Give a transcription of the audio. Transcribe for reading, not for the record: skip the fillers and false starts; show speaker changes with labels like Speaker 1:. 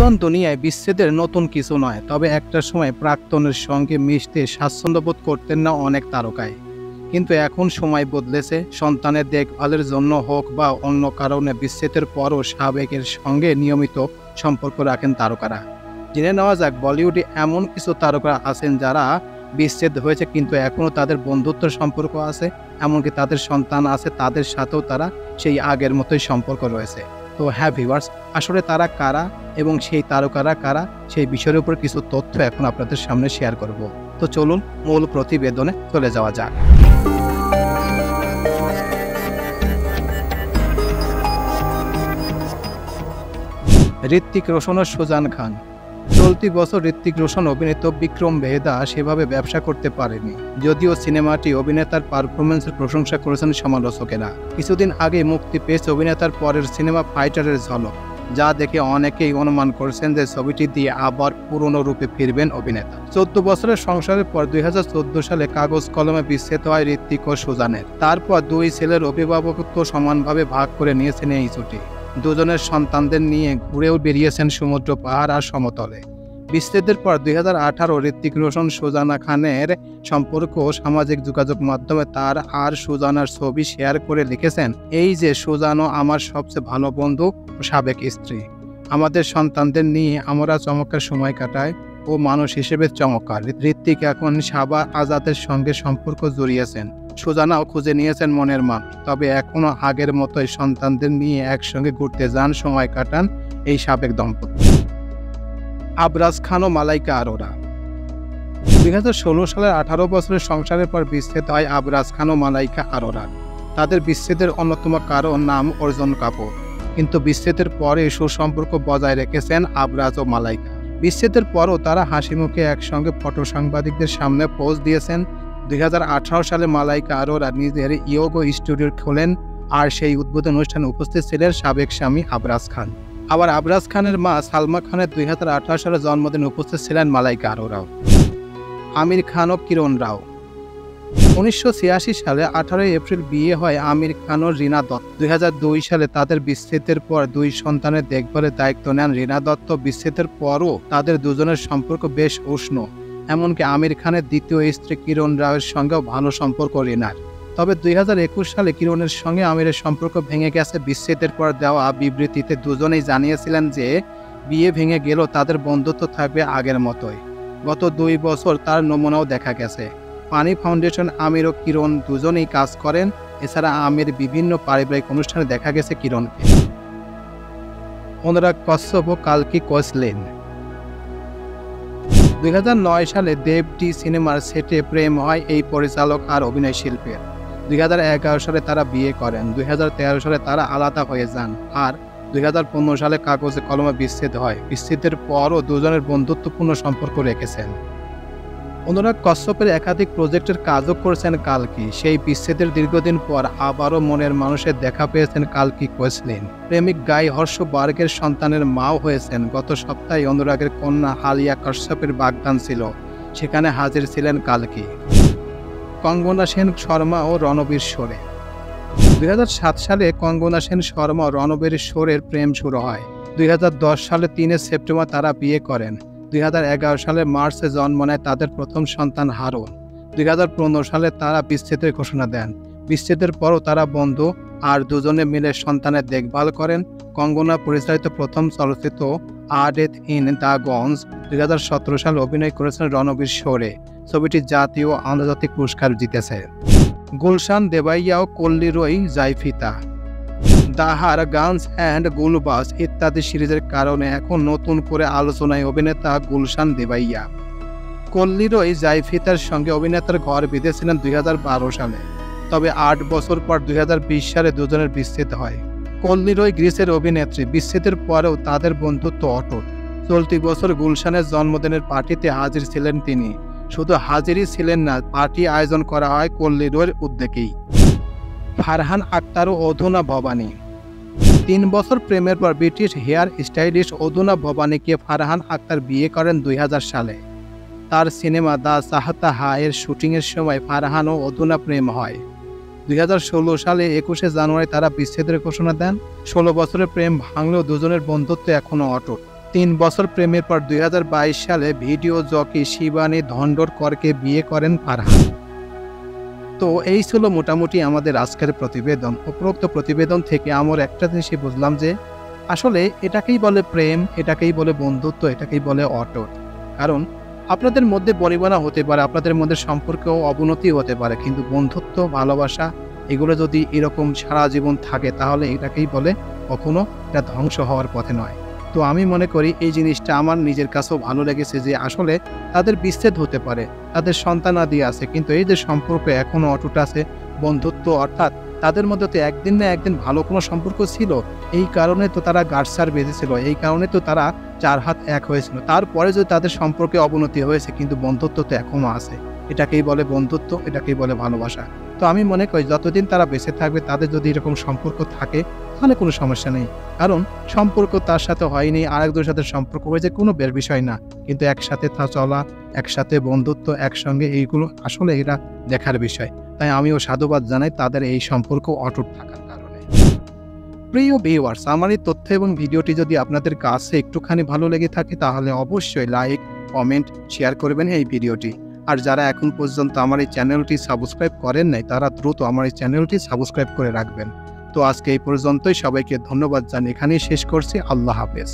Speaker 1: বিনোদন দুনিয়ায় বিচ্ছেদের নতুন কিছু নয়, তবে একটা সময় প্রাক্তনের সঙ্গে মিশতে স্বাচ্ছন্দ্য বোধ করতেন না অনেক তারকায়। কিন্তু এখন সময় বদলেছে। সন্তানের দেখভালের জন্য হোক বা অন্য কারণে বিচ্ছেদের পরও সাবেকের সঙ্গে নিয়মিত সম্পর্ক রাখেন তারকারা। জেনে নেওয়া যাক, বলিউডে এমন কিছু তারকা আছেন যারা বিচ্ছেদ হয়েছে কিন্তু এখনও তাদের বন্ধুত্ব সম্পর্ক আছে, এমনকি তাদের সন্তান আছে, তাদের সাথেও তারা সেই আগের মতোই সম্পর্ক রয়েছে। তো হ্যাঁ ভিউয়ার্স, আসলে তারা কারা এবং সেই তারকারা কারা সেই বিষয়ের উপর কিছু তথ্য এখন আপনাদের সামনে শেয়ার করব। তো চলুন মূল প্রতিবেদনে চলে যাওয়া যাক। ঋত্বিক রোশন ও সুজান খান। চলতি বছর ঋত্বিক রোশন অভিনীত বিক্রম ভেদা সেভাবে ব্যবসা করতে পারেনি, যদিও সিনেমাটি অভিনেতার পারফরমেন্সের প্রশংসা করেছেন সমালোচকেরা। কিছুদিন আগে মুক্তি পেয়েছে অভিনেতার পরের সিনেমা ফাইটারের ঝলক, যা দেখে অনেকেই অনুমান করেছেন যে ছবিটি দিয়ে আবার পুরনো রূপে ফিরবেন অভিনেতা। 14 বছরের সংসারের পর 2014 সালে কাগজ কলমে বিচ্ছেদ হয় ঋত্বিক ও সুজানের। তারপর দুই ছেলের অভিভাবকত্ব সমানভাবে ভাগ করে নিয়েছেন এই জুটি। দুজনের সন্তানদের নিয়ে ঘুরেও বেরিয়েছেন সমুদ্র, পাহাড় আর সমতলে। বিচ্ছেদের পর 2018 ঋত্বিক রোশন সুজানা খানের সম্পর্ক সামাজিক যোগাযোগ মাধ্যমে তার আর সুজানার ছবি শেয়ার করে লিখেছেন, এই যে সুজানো আমার সবচেয়ে ভালো বন্ধু ও সাবেক স্ত্রী। আমাদের সন্তানদের নিয়ে আমরা চমৎকার সময় কাটাই ও মানুষ হিসেবে চমৎকার। ঋত্বিক এখন সাবা আজাদের সঙ্গে সম্পর্ক জড়িয়েছেন। সুজানাও খুঁজে নিয়েছেন মনের মান, তবে এখনও আগের মতোই সন্তানদের নিয়ে একসঙ্গে ঘুরতে যান, সময় কাটান এই সাবেক দম্পতি। আবরাজ খান ও মালাইকা আরোরা। 2016 সালের 18 বছরের সংসারের পর বিচ্ছেদ হয় আবরাজ খান ও মালাইকা আরোরার। তাদের বিচ্ছেদের অন্যতম কারণ নাম অর্জুন কাপুর, কিন্তু বিচ্ছেদের পরে সুসম্পর্ক বজায় রেখেছেন আবরাজ ও মালাইকা। বিচ্ছেদের পরও তারা হাসি মুখে একসঙ্গে ফটো সাংবাদিকদের সামনে পোজ দিয়েছেন। 2018 সালে মালাইকা আরোরা নিজের ইয়োগো স্টুডিও খোলেন, আর সেই উদ্বোধন অনুষ্ঠানে উপস্থিত ছিলেন সাবেক স্বামী আবরাজ খান। আবার আবরাজ খানের মা সালমা খানের 2018 সালে জন্মদিনে উপস্থিত ছিলেন মালাইকা আরোরাও। আমির খান ও কিরণ রাও। 1986 সালে 18 এপ্রিল বিয়ে হয় আমির খান ও রীনা দত্ত। 2002 সালে তাদের বিচ্ছেদের পর দুই সন্তানের দেখভালের দায়িত্ব নেন রীনা দত্ত। বিচ্ছেদের পরও তাদের দুজনের সম্পর্ক বেশ উষ্ণ, এমনকি আমির খানের দ্বিতীয় স্ত্রী কিরণ রাওয়ের সঙ্গেও ভালো সম্পর্ক রীনার। তবে 2021 সালে কিরণের সঙ্গে আমিরের সম্পর্ক ভেঙে গেছে। বিচ্ছেদের পর দেওয়া বিবৃতিতে দুজনেই জানিয়েছিলেন যে বিয়ে ভেঙে গেলেও তাদের বন্ধুত্ব থাকবে আগের মতোই। গত 2 বছর তার নমুনাও দেখা গেছে। পানি ফাউন্ডেশন আমির ও কিরণ দুজনেই কাজ করেন। এছাড়া আমির বিভিন্ন পারিবারিক অনুষ্ঠানে দেখা গেছে কিরণকে। অনুরাগ কশ্যপ ও কালকি কোচলিন। 2009 সালে দেবটি সিনেমার সেটে প্রেম হয় এই পরিচালক আর অভিনয় শিল্পীর। 2011 সালে তারা বিয়ে করেন। 2013 সালে তারা আলাদা হয়ে যান, আর 2015 সালে কাগজে কলমে বিচ্ছেদ হয়। বিচ্ছেদের পরও দুজনের বন্ধুত্বপূর্ণ সম্পর্ক রেখেছেন। অনুরাগ কশ্যপের একাধিক প্রজেক্টের কাজও করেছেন কালকি। সেই বিচ্ছেদের দীর্ঘদিন পর আবারও মনের মানুষের দেখা পেয়েছেন কালকি কোচলিন। প্রেমিক গাই হর্ষ বার্গের সন্তানের মাও হয়েছেন। গত সপ্তাহে অনুরাগের কন্যা আলিয়া কাশ্যপের বাগদান ছিল, সেখানে হাজির ছিলেন কালকি। কঙ্গনা সেন শর্মা ও রণবীর শোরে। 2007 সালে কঙ্গনা সেন শর্মা ও রণবীর শোরের প্রেম শুরু হয়। 2010 সালে 3 সেপ্টেম্বর তারা বিয়ে করেন। 2011 সালে মার্চে জন্ম নেয় তাদের প্রথম সন্তান হারুন। 2015 সালে তারা বিচ্ছেদের ঘোষণা দেন। বিচ্ছেদের পরও তারা বন্ধু আর দুজনে মিলে সন্তানের দেখভাল করেন। কঙ্গনা পরিচালিত প্রথম চলচ্চিত্র আ ডেথ ইন দ্য গঞ্জ 2017 সালে অভিনয় করেছেন রণবীর শোরে। ছবিটি জাতীয় ও আন্তর্জাতিক পুরস্কার জিতেছে। গুলশান দেবাইয়া ও কল্লি রই জাইফিতা। দাহার, গানস অ্যান্ড গুলবাস ইত্যাদি সিরিজের কারণে এখন নতুন করে আলোচনায় অভিনেতা গুলশান দেবাইয়া। কল্লি রই জাইফিতার সঙ্গে অভিনেতার ঘর বেঁধেছিলেন 2012 সালে, তবে 8 বছর পর 2020 সালে দুজনের বিচ্ছেদ হয়। কল্লি রই গ্রিসের অভিনেত্রী। বিচ্ছেদের পরেও তাদের বন্ধুত্ব অটুট। চলতি বছর গুলশানের জন্মদিনের পার্টিতে হাজির ছিলেন তিনি। শুধু হাজিরই ছিলেন না, পার্টি আয়োজন করা হয় কল্লি রইয়ের উদ্যোগেই। ফারহান আক্তার ও অধুনা ভবানী। 3 বছর প্রেমের পর ব্রিটিশ হেয়ার স্টাইলিস্ট অধুনা ভবানীকে ফারহান আক্তার বিয়ে করেন 2000 সালে। তার সিনেমা দ্য চাহতা হ্যায়-এর শুটিংয়ের সময় ফারহান ও অধুনা প্রেম হয়। 2016 সালে 21 জানুয়ারি তারা বিচ্ছেদের ঘোষণা দেন। 16 বছরের প্রেম ভাঙলেও দুজনের বন্ধুত্ব এখনও অটুট। 3 বছর প্রেমের পর 2022 সালে ভিডিও জকি শিবানী ধনডোরকরকে বিয়ে করেন ফারহান। তো এই ছিল মোটামুটি আমাদের আজকের প্রতিবেদন। উপরোক্ত প্রতিবেদন থেকে আমার একটা জিনিসই বুঝলাম যে আসলে এটাকেই বলে প্রেম, এটাকেই বলে বন্ধুত্ব, এটাকেই বলে অটুট। কারণ আপনাদের মধ্যে বনিবনা হতে পারে, আপনাদের মধ্যে সম্পর্কেও অবনতি হতে পারে, কিন্তু বন্ধুত্ব, ভালোবাসা এগুলো যদি এরকম সারা জীবন থাকে তাহলে এটাকেই বলে কখনো এটা ধ্বংস হওয়ার পথে নয়। তো আমি মনে করি এই জিনিসটা আমার নিজের কাছেও ভালো লেগেছে যে আসলে তাদের বিচ্ছেদ হতে পারে, তাদের সন্তানাদি আছে, কিন্তু এই যে সম্পর্ক এখনও অটুট আছে, বন্ধুত্ব অর্থাৎ তাদের মধ্যে তো একদিন না একদিন ভালো কোনো সম্পর্ক ছিল, এই কারণে তো তারা গাঁটছাড় বেঁধেছিল, এই কারণে তো তারা 4 হাত এক হয়েছিল। তারপরে যদি তাদের সম্পর্কে অবনতি হয়েছে, কিন্তু বন্ধুত্ব তো এখনও আছে, এটাকেই বলে বন্ধুত্ব, এটাকেই বলে ভালোবাসা। তো আমি মনে করি যতদিন তারা বেঁচে থাকবে, তাদের যদি এরকম সম্পর্ক থাকে তাহলে কোনো সমস্যা নেই। কারণ সম্পর্ক তার সাথে হয়নি, আরেকজনের সাথে সম্পর্ক হয়েছে, কোনো বের বিষয় না, কিন্তু একসাথে চলা, একসাথে বন্ধুত্ব, একসঙ্গে এইগুলো আসলে এরা দেখার বিষয়। তাই আমিও সাধুবাদ জানাই তাদের এই সম্পর্ক অটুট থাকার কারণে। প্রিয় ভিউয়ার্স, আমার এই তথ্য এবং ভিডিওটি যদি আপনাদের কাছে একটুখানি ভালো লেগে থাকে তাহলে অবশ্যই লাইক, কমেন্ট, শেয়ার করবেন এই ভিডিওটি। আর যারা এখন পর্যন্ত আমার এই চ্যানেলটি সাবস্ক্রাইব করেন নাই তারা দ্রুত আমার এই চ্যানেলটি সাবস্ক্রাইব করে রাখবেন। তো আজকে এই পর্যন্তই, সবাইকে ধন্যবাদ জানিয়ে এখানেই শেষ করছি। আল্লাহ হাফেজ।